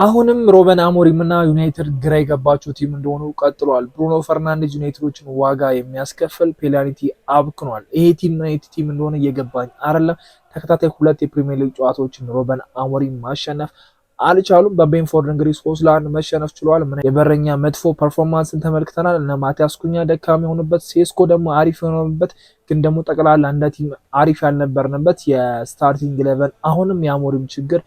አሁንም ሮበን አሞሪምና ዩናይትድ ግራ የገባቸው ቲም እንደሆኑ ቀጥሏል። ብሩኖ ፈርናንዴዝ ዩናይትዶችን ዋጋ የሚያስከፍል ፔናልቲ አብክኗል። ይሄ ቲም ዩናይትድ ቲም እንደሆነ እየገባኝ አይደለም። ተከታታይ 2 የፕሪሚየር ሊግ ጨዋታዎችን ሮበን አሞሪም ማሸነፍ አልቻሉም። በቤንፎርድ እንግዲህ 3-1 መሸነፍ ችሏል። የበረኛ መጥፎ ፐርፎርማንስን ተመልክተናል። እነ ማቲያስ ኩኛ ደካማ የሆኑበት፣ ሴስኮ ደግሞ አሪፍ የሆኑበት፣ ግን ደግሞ ጠቅላላ እንደ ቲም አሪፍ ያልነበርንበት የስታርቲንግ 11 አሁንም የአሞሪም ችግር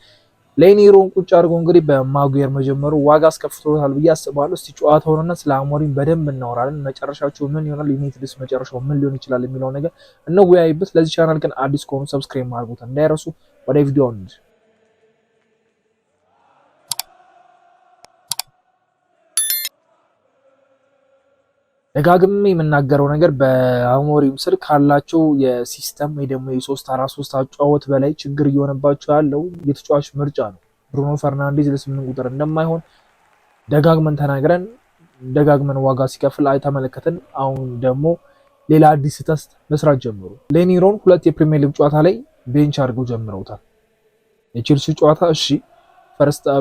ሌኒሮን ቁጭ አድርጎ እንግዲህ በማጉየር መጀመሩ ዋጋ አስከፍቶታል ብዬ አስባለሁ። እስቲ ጨዋታውንና ስለ አሞሪም በደንብ እናወራለን። መጨረሻቸው ምን ይሆናል፣ ዩናይትድስ መጨረሻው ምን ሊሆን ይችላል የሚለው ነገር እንወያይበት። ለዚህ ቻናል ግን አዲስ ከሆኑ ሰብስክራይብ ማድረጉት እንዳይረሱ። ወደ ቪዲዮ እንሂድ። ደጋግሜ የምናገረው ነገር በአሞሪም ስር ካላቸው የሲስተም ወይ ደግሞ የ3-4-3 አጫወት በላይ ችግር እየሆነባቸው ያለው የተጫዋች ምርጫ ነው። ብሩኖ ፈርናንዴዝ ለ8 ቁጥር እንደማይሆን ደጋግመን ተናግረን ደጋግመን ዋጋ ሲከፍል ተመለከትን። አሁን ደግሞ ሌላ አዲስ ስህተት መስራት ጀምሩ። ሌኒሮን 2 የፕሪሚየር ሊግ ጨዋታ ላይ ቤንች አድርገው ጀምረውታል። የቼልሲ ጨዋታ እሺ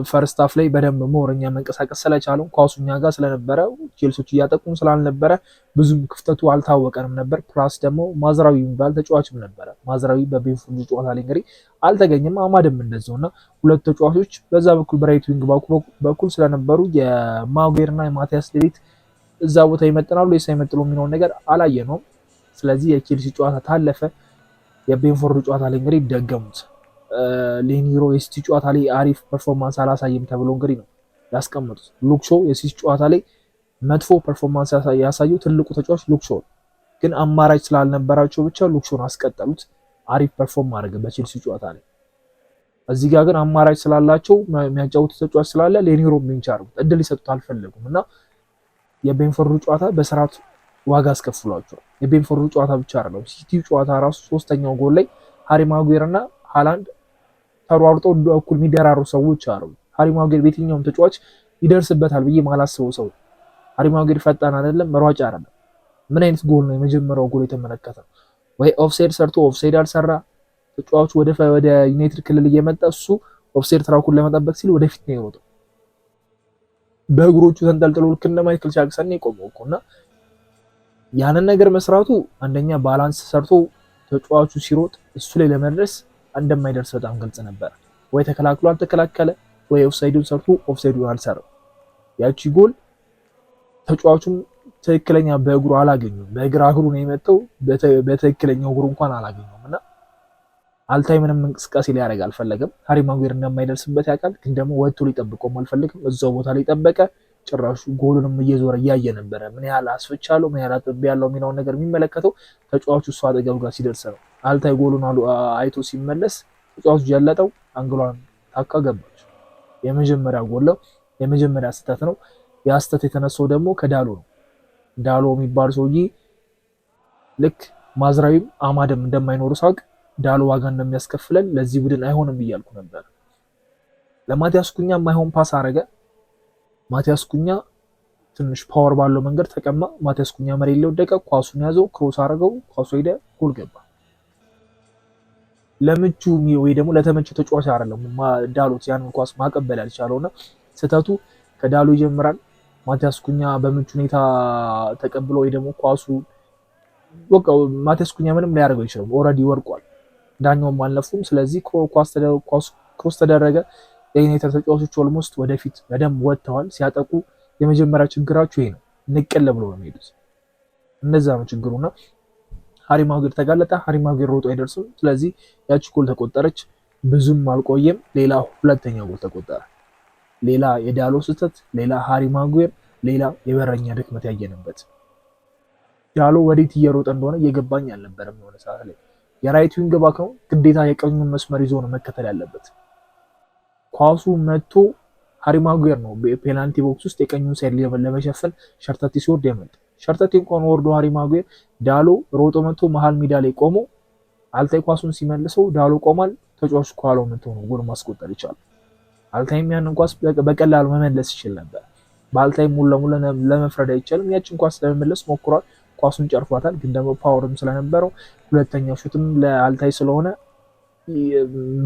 ፈርስት ሃፍ ላይ በደንብ ሞረኛ መንቀሳቀስ ስለቻለው ኳሱኛ ጋር ስለነበረ ቼልሲዎች እያጠቁም ስላልነበረ ብዙም ክፍተቱ አልታወቀንም ነበር። ፕላስ ደግሞ ማዝራዊ የሚባል ተጫዋችም ነበረ። ማዝራዊ በቤንፎርድ ጨዋታ ላይ እንግዲህ አልተገኘም። አማድም እንደዛውና ሁለት ተጫዋቾች በዛ በኩል በራይት ዊንግ በኩል ስለነበሩ የማጉዌርና የማቲያስ ዴሊት እዛ ቦታ ይመጥናሉ ወይስ አይመጥኑም የሚለውን ነገር አላየነውም። ስለዚህ የቼልሲ ጨዋታ ታለፈ። የቤንፎርድ ጨዋታ ላይ እንግዲህ ደገሙት። ሌኒሮ የሲቲ ጨዋታ ላይ አሪፍ ፐርፎርማንስ አላሳየም ተብሎ እንግዲህ ነው ያስቀመጡት። ሉክ ሾው የሲቲ ጨዋታ ላይ መጥፎ ፐርፎርማንስ ያሳየው ትልቁ ተጫዋች ሉክ ሾው፣ ግን አማራጭ ስላልነበራቸው ብቻ ሉክ ሾውን አስቀጠሉት። አሪፍ ፐርፎርም ማድረግ በቼልሲ ጨዋታ ላይ። እዚህ ጋር ግን አማራጭ ስላላቸው የሚያጫውቱ ተጫዋች ስላለ ሌኒሮ ቤንች አድርጉት፣ እድል ይሰጡት አልፈለጉም እና የቤንፎርዱ ጨዋታ በስርዓት ዋጋ አስከፍሏቸዋል። የቤንፎርዱ ጨዋታ ብቻ አይደለም፣ ሲቲ ጨዋታ ራሱ 3ኛው ጎል ላይ ሃሪ ማጉዌር እና ሃላንድ ተሯርጦ እኩል የሚደራሩ ሰዎች አሉ። ሃሪ ማጉዌር በየትኛውም ተጫዋች ይደርስበታል ብዬ ማላስበው ሰው። ሃሪ ማጉዌር ፈጣን አይደለም፣ ሯጭ አይደለም። ምን አይነት ጎል ነው የመጀመሪያው ጎል የተመለከተው? ወይ ኦፍሳይድ ሰርቶ ኦፍሳይድ አልሰራ፣ ተጫዋቹ ወደ ዩናይትድ ክልል እየመጣ እሱ ኦፍሳይድ ትራኩን ለመጠበቅ ሲል ወደፊት ነው የሮጠው። በእግሮቹ ተንጠልጥሎ ልክ እንደ ማይክል ጃክሰን ነው የቆመው እኮና ያንን ነገር መስራቱ አንደኛ ባላንስ ሰርቶ ተጫዋቹ ሲሮጥ እሱ ላይ ለመድረስ እንደማይደርስ በጣም ግልጽ ነበር። ወይ ተከላክሎ አልተከላከለ፣ ወይ ኦፍሳይዱን ሰርቶ ኦፍሳይዱን አልሰራው። ያቺ ጎል ተጫዋቹም ትክክለኛ በእግሩ አላገኘም። በእግራ እግሩ ነው የመተው፣ በትክክለኛው እግሩ እንኳን አላገኘውም እና አልታይ ምንም እንቅስቃሴ ሊያደርግ አልፈለገም። ሃሪ ማጉዌር እንደማይደርስበት ያውቃል፣ ግን ደግሞ ወጥቶ ሊጠብቀውም አልፈለግም። እዛው ቦታ ላይ ጠበቀ። ጭራሹ ጎሉንም እየዞረ እያየ ነበረ። ምን ያህል አስፍቻለሁ፣ ምን ያህል አጥብ ያለው የሚለውን ነገር የሚመለከተው ተጫዋቹ እሱ አጠገብ ጋር ሲደርስ ነው። አልታይ ጎሉን አይቶ ሲመለስ ተጫዋቹ ጀለጠው፣ አንግሏን ታካ ገባች። የመጀመሪያ ጎል ነው፣ የመጀመሪያ ስህተት ነው። ያ ስህተት የተነሳው ደግሞ ከዳሎ ነው። ዳሎ የሚባል ሰውዬ ልክ ማዝራዊም አማድም እንደማይኖሩ ሳቅ ዳሎ ዋጋ እንደሚያስከፍለን ለዚህ ቡድን አይሆንም እያልኩ ነበር። ለማቲያስ ኩኛ የማይሆን ፓስ አረገ። ማቲያስ ኩኛ ትንሽ ፓወር ባለው መንገድ ተቀማ። ማቲያስ ኩኛ መሬት ላይ ወደቀ። ኳሱን ያዘው፣ ክሮስ አረገው፣ ኳሱ ሄደ፣ ጎል ገባ። ለምቹ ወይ ደግሞ ለተመቸ ተጫዋች አይደለም ዳሎት ያንን ኳስ ማቀበል ያልቻለውና ስህተቱ ከዳሎ ይጀምራል። ማቲያስ ኩኛ በምቹ ሁኔታ ተቀብሎ ወይ ደግሞ ኳሱ በቃ ማቲያስ ኩኛ ምንም ሊያደርገው ይችላል። ኦልሬዲ ወርቋል። ዳኛውም አልነፉም። ስለዚህ ኳስ ክሮስ ተደረገ። የዩናይትድ ተጫዋቾች ኦልሞስት ወደፊት በደንብ ወጥተዋል። ሲያጠቁ የመጀመሪያ ችግራቸው ይሄ ነው፣ ንቅል ብሎ ነው የሚሄዱት። እነዛ ነው ችግሩና ሃሪ ማጉዌር ተጋለጠ። ሃሪ ማጉዌር ሮጦ አይደርስም። ስለዚህ ያቺ ጎል ተቆጠረች። ብዙም አልቆየም፣ ሌላ ሁለተኛ ጎል ተቆጠረ። ሌላ የዳሎ ስህተት፣ ሌላ ሃሪ ማጉዌር፣ ሌላ የበረኛ ድክመት ያየንበት። ዳሎ ወዴት እየሮጠ እንደሆነ እየገባኝ አልነበረም። የሆነ ሰዓት ላይ የራይት ዊንግ ባክ ነው፣ ግዴታ የቀኙን መስመር ይዞ ነው መከተል ያለበት። ኳሱ መጥቶ ሃሪ ማጉዌር ነው በፔናልቲ ቦክስ ውስጥ የቀኙን ሳይድ ለመሸፈን ሸርተቲ ሲወርድ ያመልጥ። ሸርተቲ እንኳን ወርዶ ሃሪ ማጉዌር ዳሎ ሮጦ መጥቶ መሃል ሜዳ ላይ ቆሞ አልታይ ኳሱን ሲመልሰው ዳሎ ቆማል። ተጫዋቹ ኳላው መጥቶ ነው ጎል ማስቆጠር ይቻላል። አልታይም ያንን ኳስ በቀላሉ መመለስ ይችል ነበር። በአልታይም ሙሉ ለሙሉ ለመፍረድ አይቻልም። ያችን ኳስ ለመመለስ ሞክሯል። ኳሱን ጨርፏታል። ግን ደግሞ ፓወርም ስለነበረው ሁለተኛው ሹትም ለአልታይ ስለሆነ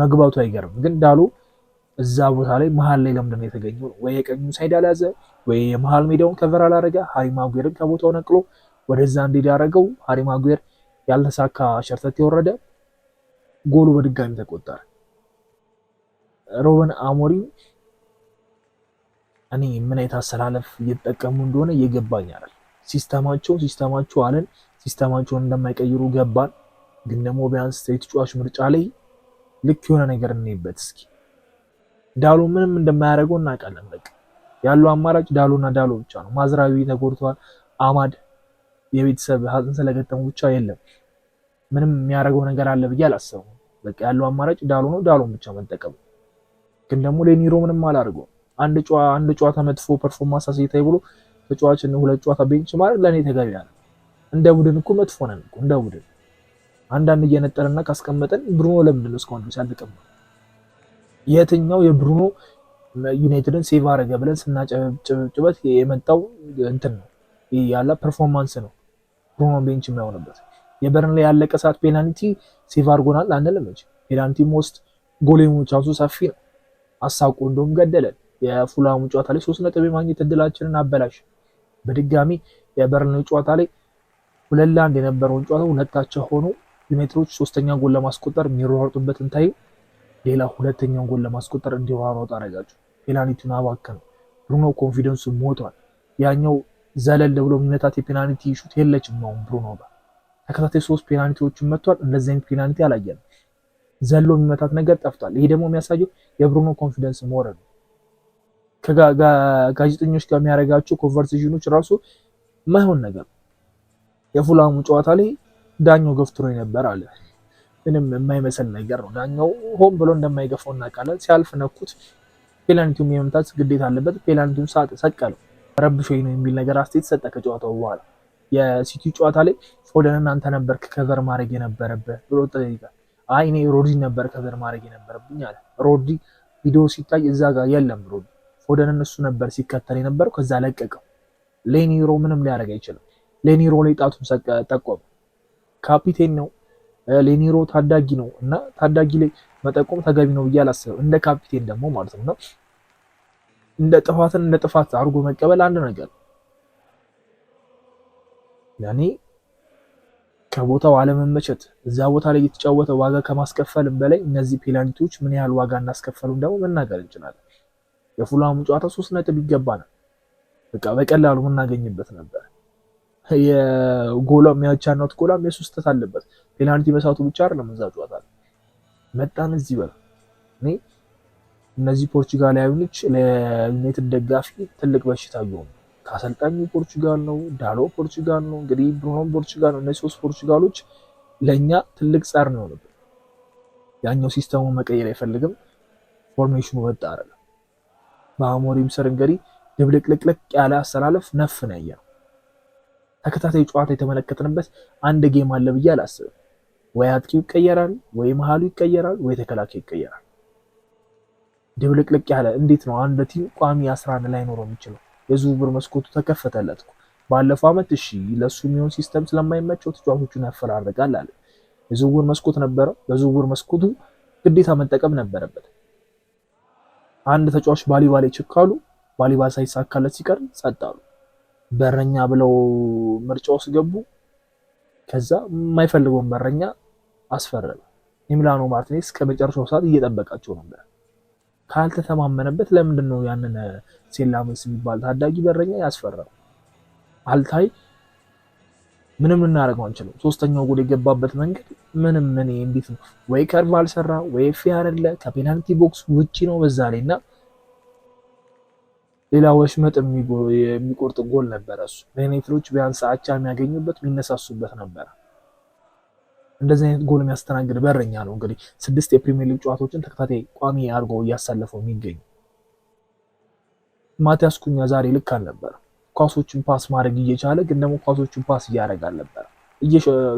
መግባቱ አይገርም። ግን ዳሎ እዛ ቦታ ላይ መሀል ላይ ለምንድን ነው የተገኘው? ወይ የቀኙ ሳይድ አልያዘ፣ ወይ የመሀል ሜዳውን ከቨር አላረገ። ሃሪ ማጉዌርን ከቦታው ነቅሎ ወደዛ እንዲሄድ ያደረገው ሃሪ ማጉዌር ያልተሳካ ሸርተት የወረደ ጎሉ በድጋሚ ተቆጠረ። ሩበን አሞሪም እኔ ምን አይነት አሰላለፍ እየተጠቀሙ እንደሆነ እየገባኝ አይደል። ሲስተማቸው አለን ሲስተማቸውን እንደማይቀይሩ ገባን። ግን ደግሞ ቢያንስ የተጫዋች ምርጫ ላይ ልክ የሆነ ነገር እንይበት እስኪ። ዳሎ ምንም እንደማያደርገው እናውቃለን። በቃ ያለው አማራጭ ዳሎና ዳሎ ብቻ ነው። ማዝራዊ ተጎድቷል። አማድ የቤተሰብ ሀዘን ስለገጠሙ ብቻ የለም ምንም የሚያደርገው ነገር አለ ብዬ አላሰብም። በቃ ያለው አማራጭ ዳሎ ነው። ዳሎን ብቻ መጠቀም። ግን ደግሞ ሌኒሮ ምንም አላደርገውም። አንድ ጨዋታ መጥፎ ፐርፎርማንስ አሳይታይ ብሎ ተጫዋችን 2 ጨዋታ ቤንች ማድረግ ለኔ ተገቢ አይደለም። እንደ ቡድን እኮ መጥፎ ነን እኮ እንደ ቡድን አንዳንድ እየነጠረና ካስቀመጠን ብሩኖ ለምንድን ነው እስካሁን ድረስ ያልተቀመጠው? የትኛው የብሩኖ ዩናይትድን ሴቭ አረገ ብለን ስናጨበጭበት የመጣው እንትን ነው ያለ ፐርፎርማንስ ነው ብሩኖ ቤንች የሚያሆንበት። የበርንሌይ ያለቀ ሰዓት ፔናልቲ ሴቭ አድርጎናል አንልም እንጂ ፔናልቲ ሞስት ጎሌሙ ቻንሱ ሰፊ ነው። አሳቁ እንደውም ገደለን። የፉላሙ ጨዋታ ላይ 3 ነጥብ የማግኘት እድላችንን አበላሽ። በድጋሚ የበርንሌይ ጨዋታ ላይ 2-1 የነበረውን ጨዋታ 2-2 ሆኖ ዩናይትዶች 3ኛ ጎል ለማስቆጠር የሚሯሯጡበትን ታይም ሌላ 2ኛውን ጎል ለማስቆጠር እንዲሯሯጡ አደረጋቸው። ፔናልቲውን አባከነው። ብሩኖ ኮንፊደንሱ ሞቷል። ያኛው ዘለል ብሎ የሚመታት የፔናልቲ ሹት የለችም ነው ብሩኖ ጋር። ተከታታይ 3 ፔናልቲዎችን መጥቷል። እንደዚህ አይነት ፔናልቲ አላየንም። ዘሎ የሚመታት ነገር ጠፍቷል። ይሄ ደግሞ የሚያሳየው የብሩኖ ኮንፊደንስ መውረድ ነው። ከጋዜጠኞች ጋር የሚያደርጋቸው ኮንቨርሴሽኖች ራሱ ማይሆን ነገር። የፉላሙ ጨዋታ ላይ ዳኛው ገፍትሮ ነበር አለ። ምንም የማይመስል ነገር ነው። ዳኛው ሆን ብሎ እንደማይገፋው እናውቃለን። ሲያልፍ ነኩት። ፔናልቲውን የመምታት ግዴታ አለበት። ፔናልቲውን ሰቀለው። ረብሾኝ ነው የሚል ነገር አስተያየት ሰጠ ከጨዋታው በኋላ። የሲቲ ጨዋታ ላይ ፎደንን አንተ ነበርክ ከቨር ማድረግ የነበረብህ ብሎ ጠይቃል። አይ እኔ ሮድሪ ነበር ከቨር ማድረግ የነበረብኝ አለ። ሮድሪ ቪዲዮ ሲታይ እዛ ጋር የለም። ሮድሪ ፎደንን እሱ ነበር ሲከተል የነበረው። ከዛ ለቀቀው። ሌኒሮ ምንም ሊያደርግ አይችልም። ሌኒሮ ላይ ጣቱን ጠቆመ። ካፒቴን ነው ሌኒሮ፣ ታዳጊ ነው እና ታዳጊ ላይ መጠቆም ተገቢ ነው ብዬ አላስብም። እንደ ካፒቴን ደግሞ ማለት ነው። እንደ ጥፋትን እንደ ጥፋት አድርጎ መቀበል አንድ ነገር ነው። ያኔ ከቦታው አለመመቸት እዛ ቦታ ላይ የተጫወተ ዋጋ ከማስከፈልም በላይ እነዚህ ፔናልቲዎች ምን ያህል ዋጋ እናስከፈሉን ደግሞ መናገር እንችላለን። የፉላሙ ጨዋታ 3 ነጥብ ይገባናል። በቃ በቀላሉ የምናገኝበት ነበር። የጎላ የሚያቻናት ጎላም የሱስተት አለበት። ፔናልቲ መሳቱ ብቻ አይደለም እዛ ጨዋታ መጣን እዚህ በላ እኔ እነዚህ ፖርቹጋላዊዎች ለዩናይትድ ደጋፊ ትልቅ በሽታ ይሆኑ። ከአሰልጣኙ ፖርቹጋል ነው፣ ዳሎ ፖርቹጋል ነው፣ እንግዲህ ብሩኖ ፖርቹጋል ነው። እነዚህ 3 ፖርቹጋሎች ለኛ ትልቅ ጸር ነው የሆኑብን። ያኛው ሲስተሙን መቀየር አይፈልግም። ፎርሜሽኑ ወጣ አይደለም። በአሞሪም ስር እንግዲህ ድብልቅልቅልቅ ያለ አሰላለፍ ነፍ ነው ያየነው። ተከታታይ ጨዋታ የተመለከትንበት አንድ ጌም አለ ብዬ አላስብም። ወይ አጥቂው ይቀየራል፣ ወይ መሃሉ ይቀየራል፣ ወይ ተከላካይ ይቀየራል። ድብልቅልቅ ያለ እንዴት ነው አንድ ቲም ቋሚ 11 ላይ ኖሮ የሚችለው? የዝውውር መስኮቱ ተከፈተለት እኮ ባለፈው አመት። እሺ ለሱ የሚሆን ሲስተም ስለማይመቸው ተጫዋቾቹን ያፈራርቃል አለ። የዝውውር መስኮት ነበረ። በዝውውር መስኮቱ ግዴታ መጠቀም ነበረበት። አንድ ተጫዋች ባሊባ ላይ ችካሉ። ባሊባ ሳይሳካለት ሲቀር ጸጥ አሉ። በረኛ ብለው ምርጫ ውስጥ ገቡ። ከዛ የማይፈልገውን በረኛ አስፈረመ። ኤሚሊያኖ ማርቲኔዝ ከመጨረሻው ሰዓት እየጠበቃቸው ነበር። ካልተተማመነበት ለምንድን ነው ያንን ሴላመስ የሚባል ታዳጊ በረኛ ያስፈራው? አልታይ ምንም እናደርገው አንችልም። 3ኛው ጎል የገባበት መንገድ ምንም ምን እንዴት ነው? ወይ ከርቭ አልሰራ ወይ ፌር አይደለ፣ ከፔናልቲ ቦክስ ውጪ ነው በዛ ላይና ሌላ ወሽመጥ የሚቆርጥ ጎል ነበር እሱ። ዩናይትዶች ቢያንስ አቻ የሚያገኙበት የሚነሳሱበት ነበር። እንደዚህ አይነት ጎል የሚያስተናግድ በረኛ ነው እንግዲህ 6 የፕሪሚየር ሊግ ጨዋታዎችን ተከታታይ ቋሚ አድርጎ እያሳለፈው የሚገኝ ማቲያስ ኩኛ ዛሬ ልክ አልነበረ። ኳሶችን ፓስ ማድረግ እየቻለ ግን ደግሞ ኳሶችን ፓስ እያደረገ አልነበረ።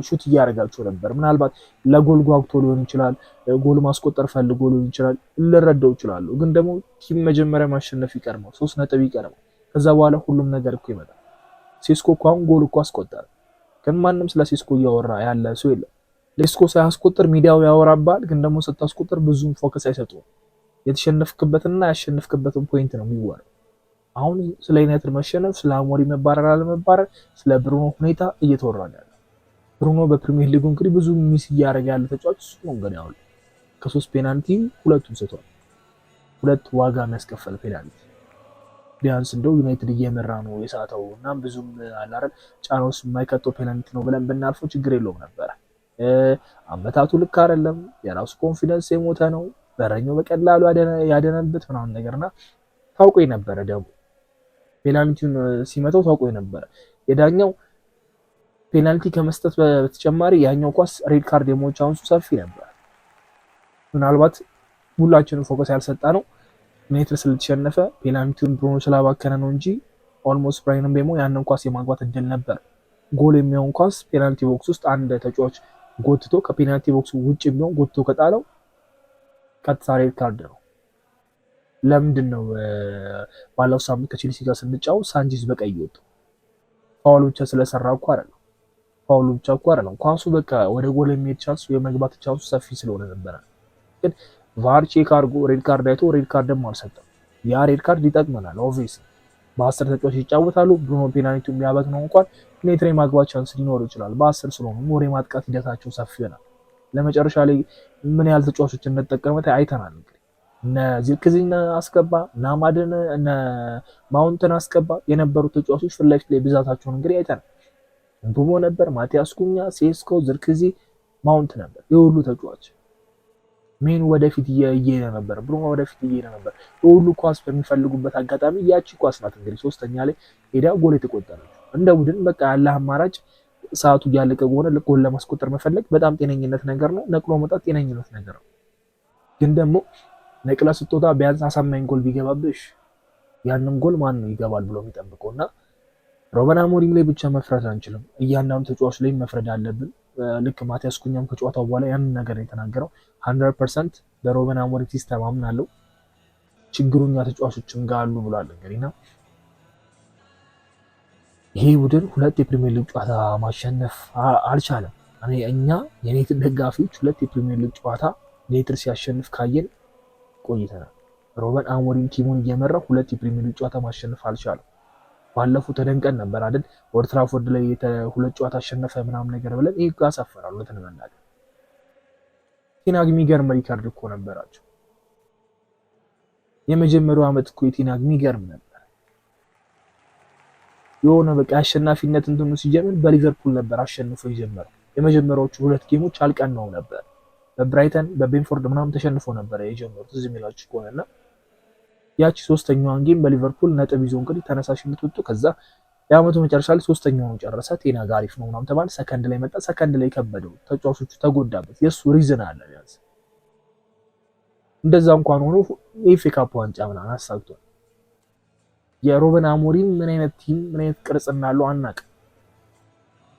ሹት እያደረጋቸው ነበር። ምናልባት ለጎል ጓጉቶ ሊሆን ይችላል፣ ጎል ማስቆጠር ፈልጎ ሊሆን ይችላል፣ ልረዳው ይችላል። ግን ደግሞ ቲም መጀመሪያ ማሸነፍ ይቀርማል፣ 3 ነጥብ ይቀርማል። ከዛ በኋላ ሁሉም ነገር እኮ ይመጣል። ሴስኮ እኮ አሁን ጎል እኮ አስቆጠረ፣ ግን ማንም ስለ ሴስኮ እያወራ ያለ ሰው የለም። ሴስኮ ሳያስቆጥር ሚዲያው ያወራባል፣ ግን ደግሞ ስታስቆጥር ብዙም ፎከስ አይሰጡም። የተሸነፍክበትና ያሸነፍክበትን ፖይንት ነው የሚወራው። አሁን ስለ ዩናይትድ መሸነፍ፣ ስለ አሞሪም መባረር አለመባረር፣ ስለ ብሩኖ ሁኔታ እየተወራ ነው ያለው። ብሩኖ በፕሪሚየር ሊጉ እንግዲህ ብዙ ሚስ እያደረገ ያለ ተጫዋች እሱ ነው። እንግዲህ አሁን ከ3 ፔናልቲ 2ቱን ስቷል። 2 ዋጋ የሚያስከፈል ፔናልቲ ቢያንስ እንደው ዩናይትድ እየመራ ነው የሳተው እና ብዙም አላረን ጫና ውስጥ የማይከተው ፔናልቲ ነው ብለን ብናልፈው ችግር የለውም ነበረ። አመታቱ ልክ አይደለም። የራሱ ኮንፊደንስ የሞተ ነው። በረኛው በቀላሉ ያደነበት ምናምን ነገርና ታውቆ ነበረ። ደግሞ ፔናልቲውን ሲመታው ታውቆ ነበረ። የዳኛው ፔናልቲ ከመስጠት በተጨማሪ ያኛው ኳስ ሬድ ካርድ የመሆን ቻንሱ ሰፊ ነበር። ምናልባት ሁላችንም ፎከስ ያልሰጣ ነው ዩናይትድ ስለተሸነፈ ፔናልቲውን ብሩኖ ስላባከነ ነው እንጂ ኦልሞስት ብራይን ምቤሞ ያንን ኳስ የማግባት እድል ነበር። ጎል የሚሆን ኳስ ፔናልቲ ቦክስ ውስጥ አንድ ተጫዋች ጎትቶ ከፔናልቲ ቦክስ ውጭ የሚሆን ጎትቶ ከጣለው ቀጥታ ሬድ ካርድ ነው። ለምንድን ነው ባለፈው ሳምንት ከቼልሲ ጋር ስንጫወት ሳንቼዝ በቀይ ወጡ? ፋውል ብቻ ስለሰራ እኮ አይደለም። ፋውሉ ብቻ እኮ አይደለም። ኳሱ በቃ ወደ ጎል የሚሄድ ቻንስ የመግባት ቻንሱ ሰፊ ስለሆነ ነበረ። ግን ቫር ቼክ አድርጎ ሬድ ካርድ አይቶ ሬድ ካርድም አልሰጠም። ያ ሬድ ካርድ ይጠቅመናል። ኦብቪየስሊ በ10 ተጫዋች ይጫወታሉ። ብሩኖ ፔናልቲው የሚያበቅነው እንኳን ዩናይትድ የማግባት ቻንስ ሊኖር ይችላል። በ10 ስለሆኑ ሞር የማጥቃት ሂደታቸው ሰፊ ይሆናል። ለመጨረሻ ላይ ምን ያህል ተጫዋቾች እንደተጠቀመ አይተናል። እንግዲህ እነ ዚርክዚን አስገባ፣ እነ አማድን፣ እነ ማውንትን አስገባ የነበሩት ተጫዋቾች ፊት ለፊት ላይ ብዛታቸውን እንግዲህ አይተናል። እንቡሞ ነበር፣ ማቲያስ ኩኛ፣ ሴስኮ፣ ዝርክዚ፣ ማውንት ነበር። የሁሉ ተጫዋች ሜን ወደፊት እየሄደ ነበር። ብሩኖ ወደፊት እየሄደ ነበር። የሁሉ ኳስ በሚፈልጉበት አጋጣሚ ያቺ ኳስ ናት እንግዲህ ሶስተኛ ላይ ሄዳ ጎል የተቆጠረች። እንደ ቡድን በቃ ያለ አማራጭ ሰዓቱ እያለቀ ከሆነ ጎል ለማስቆጠር መፈለግ በጣም ጤነኝነት ነገር ነው። ነቅሎ መውጣት ጤነኝነት ነገር ነው። ግን ደግሞ ነቅለ ስትወጣ ቢያንስ አሳማኝ ጎል ቢገባብሽ ያንን ጎል ማን ነው ይገባል ብሎ የሚጠብቀው? እና ሩበን አሞሪም ላይ ብቻ መፍረድ አንችልም። እያንዳንዱ ተጫዋች ላይ መፍረድ አለብን። ልክ ማቲያስ ኩኛም ከጨዋታው በኋላ ያንን ነገር የተናገረው 100% በሩበን አሞሪም ሲስተም አምናለሁ፣ ችግሩኛ ተጫዋቾችም ጋር አሉ ብሏል። እንግዲህና ይሄ ቡድን 2 የፕሪሚየር ሊግ ጨዋታ ማሸነፍ አልቻለም። እኛ የዩናይትድ ደጋፊዎች 2 የፕሪሚየር ሊግ ጨዋታ ዩናይትድ ሲያሸንፍ ካየን ቆይተናል። ሩበን አሞሪም ቲሙን እየመራ 2 የፕሪሚየር ሊግ ጨዋታ ማሸነፍ አልቻለም። ባለፈው ተደንቀን ነበር አይደል? ኦልድ ትራፎርድ ላይ 2 ጨዋታ አሸነፈ ምናምን ነገር ብለን ይሄ ጋር ሰፈራሉ። ለተነመናገር ቴናግ የሚገርም ሪካርድ እኮ ነበራቸው። የመጀመሪያው ዓመት እኮ ቴናግ የሚገርም ነበር። የሆነ በቃ አሸናፊነት እንትኑ ሲጀምር በሊቨርፑል ነበር አሸንፎ የጀመረው። የመጀመሪያዎቹ 2 ጌሞች አልቀናው ነበር። በብራይተን በቤንፎርድ ምናምን ተሸንፎ ነበር የጀመሩት እዚህ የሚላችሁ ከሆነና ያቺ 3ኛዋን ጌም በሊቨርፑል ነጥብ ይዞ እንግዲህ ተነሳሽነት ወጥቶ ከዛ የዓመቱ መጨረሻ ላይ 3ኛውን ጨረሰ። ቴናግ አሪፍ ነው ምናምን ተባለ። ሰከንድ ላይ መጣ። ሰከንድ ላይ ከበደው፣ ተጫዋቾቹ ተጎዳበት። የሱ ሪዝን አለ ቢያንስ። እንደዛ እንኳን ሆኖ የኤፍኤ ካፕ ዋንጫ ምናምን አሳግቷል። የሩበን አሞሪም ምን አይነት ቲም ምን አይነት ቅርጽ እንዳለው አናውቅም።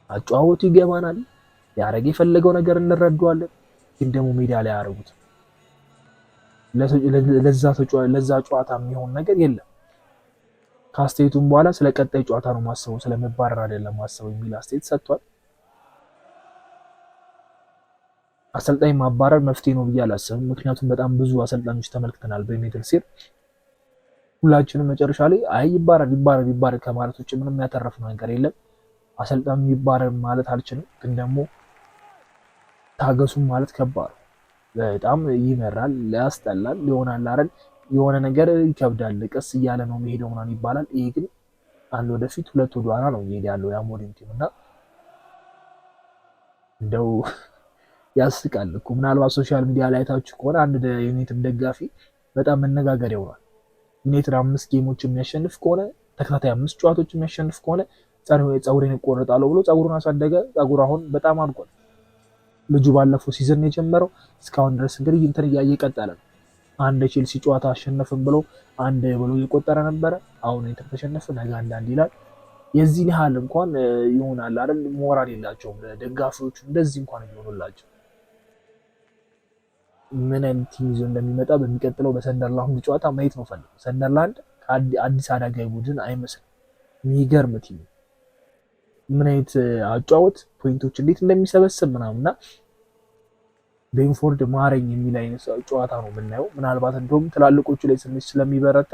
አጫዋወቱ ይገባናል። ያረገ የፈለገው ነገር እንረዳዋለን። ግን ደግሞ ሜዳ ላይ ያረጉት ለዛ ጨዋታ የሚሆን ነገር የለም። ከአስተያየቱም በኋላ ስለ ቀጣይ ጨዋታ ነው ማሰቡ፣ ስለመባረር አይደለም ማሰቡ የሚል አስተያየት ሰጥቷል። አሰልጣኝ ማባረር መፍትሄ ነው ብዬ አላስብም። ምክንያቱም በጣም ብዙ አሰልጣኞች ተመልክተናል በዩናይትድ ሲር ሁላችንም መጨረሻ ላይ አይ ይባረር ከማለት ውጭ ምንም ያተረፍነው ነገር የለም። አሰልጣኙ ይባረር ማለት አልችልም፣ ግን ደግሞ ታገሱም ማለት ከባድ በጣም ይመራል፣ ያስጠላል፣ ይሆናል አይደል? የሆነ ነገር ይከብዳል። ቀስ እያለ ነው የሚሄደው ምናምን ይባላል። ይሄ ግን አንድ ወደፊት 2 ወደኋላ ነው የሚሄድ ያለው የአሞሪም ቲም እና እንደው ያስቃል እኮ። ምናልባት ሶሻል ሚዲያ ላይ ታችሁ ከሆነ አንድ ዩናይትድ ደጋፊ በጣም መነጋገር ይሆናል። ዩናይትድ 5 ጌሞች የሚያሸንፍ ከሆነ ተከታታይ 5 ጨዋታዎች የሚያሸንፍ ከሆነ ፀጉሬን እቆረጣለሁ ብሎ ፀጉሩን አሳደገ። ፀጉሩ አሁን በጣም አድጓል። ልጁ ባለፈው ሲዝን የጀመረው እስካሁን ድረስ እንግዲህ እንትን እያየ ቀጠለ ነው። አንድ ቼልሲ ጨዋታ አሸነፍን ብሎ አንድ ብሎ እየቆጠረ ነበረ። አሁን ዩናይትድ ተሸነፈ፣ ነገ አንዳንድ ይላል። የዚህን ያህል እንኳን ይሆናል አይደል? ሞራል የላቸውም ደጋፊዎቹ እንደዚህ እንኳን ይሆኑላቸው። ምን አይነት ቲም ይዞ እንደሚመጣ በሚቀጥለው በሰንደርላንድ ጨዋታ ማየት ነው ፈልገው። ሰንደርላንድ አዲስ አዳጋይ ቡድን አይመስልም። የሚገርም ቲም፣ ምን አይነት አጫወት ፖይንቶች እንዴት እንደሚሰበስብ ምናምንና ቤንፎርድ ማረኝ የሚል አይነት ጨዋታ ነው የምናየው። ምናልባት እንደውም ትላልቆቹ ላይ ትንሽ ስለሚበረታ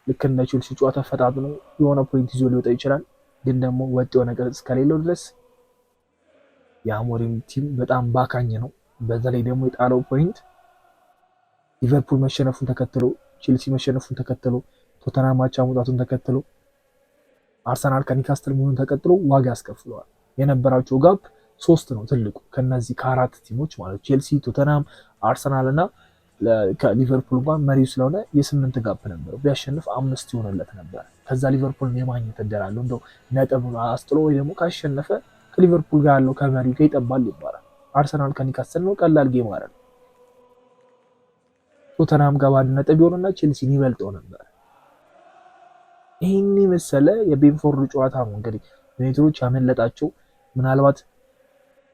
ልክ እንደ ቼልሲ ጨዋታ ፈጣጥኖ የሆነ ፖይንት ይዞ ሊወጣ ይችላል። ግን ደግሞ ወጥ የሆነ ቅርጽ እስከሌለው ድረስ የአሞሪም ቲም በጣም ባካኝ ነው። በተለይ ደግሞ የጣለው ፖይንት ሊቨርፑል መሸነፉን ተከትሎ፣ ቼልሲ መሸነፉን ተከትሎ፣ ቶተናም አቻ መውጣቱን ተከትሎ፣ አርሰናል ከኒካስትል መሆኑን ተከትሎ ዋጋ ያስከፍለዋል። የነበራቸው ጋፕ 3 ነው ትልቁ ከነዚህ ከ4 ቲሞች ማለት ቼልሲ፣ ቶተናም፣ አርሰናል እና ከሊቨርፑል እንኳን መሪው ስለሆነ የ8 ጋፕ ነበር። ቢያሸንፍ 5 ይሆንለት ነበር። ከዛ ሊቨርፑል የማግኘት እድል አለው። እንደው ነጥብ አስጥሎ ወይ ደግሞ ካሸነፈ ከሊቨርፑል ጋር ያለው ከመሪው ጋር ይጠባል ይባላል። አርሰናል ከኒካስትል ነው ቀላል ጌም አይደል። ቶተናም ጋር ባለ ነጥብ ቢሆንና ቼልሲን ይበልጠው ነበር። ይህን መሰለ የቤንፎርድ ጨዋታ ነው እንግዲህ ዩናይትዶች ያመለጣቸው። ምናልባት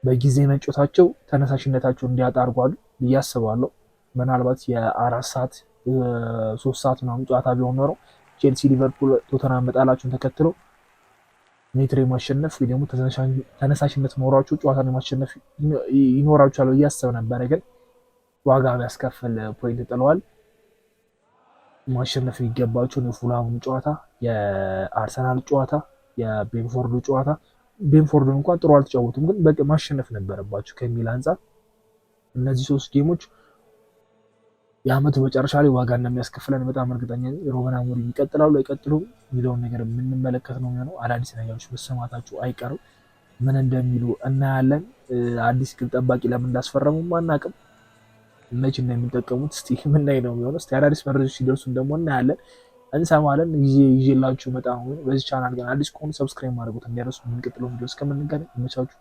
በጊዜ መጮታቸው ተነሳሽነታቸው እንዲያጣ አድርጓል ብዬ አስባለሁ። ምናልባት የ4 ሰዓት 3 ሰዓት ምናምን ጨዋታ ቢሆን ኖረው ቼልሲ ሊቨርፑል ቶተናም መጣላቸውን ተከትሎ ዩናይትድ የማሸነፍ ወይ ደግሞ ተነሳሽነት ኖሯቸው ጨዋታን የማሸነፍ ይኖራቸዋል ብዬ አስብ ነበረ። ግን ዋጋ ቢያስከፍል ፖይንት ጥለዋል። ማሸነፍ የሚገባቸውን የፉልሃሙን ጨዋታ፣ የአርሰናል ጨዋታ፣ የቤንፎርዱ ጨዋታ ቤንፎርድን እንኳን ጥሩ አልተጫወቱም፣ ግን በቃ ማሸነፍ ነበረባቸው ከሚል አንጻር እነዚህ 3 ጌሞች የአመቱ መጨረሻ ላይ ዋጋ እንደሚያስከፍለን በጣም እርግጠኛ ነኝ። ሩበን አሞሪም ይቀጥላሉ አይቀጥሉም የሚለውን ነገር የምንመለከት ነው የሚሆነው። አዳዲስ ነገሮች መሰማታቸው አይቀርም። ምን እንደሚሉ እናያለን። አዲስ ግብ ጠባቂ ለምን እንዳስፈረሙም አናውቅም። መቼ እንደሚጠቀሙት እስቲ ምናይ ነው የሚሆነው። እስቲ አዳዲስ መረጃዎች ሲደርሱን ደግሞ እናያለን፣ እንሰማለን። ይዤላችሁ በጣም በዚህ ቻናል ግን አዲስ ከሆኑ ሰብስክራይብ ማድረጉት እንዲያደርሱ። የምንቀጥለው ቪዲዮ እስከምንገናኝ ይመቻችሁ።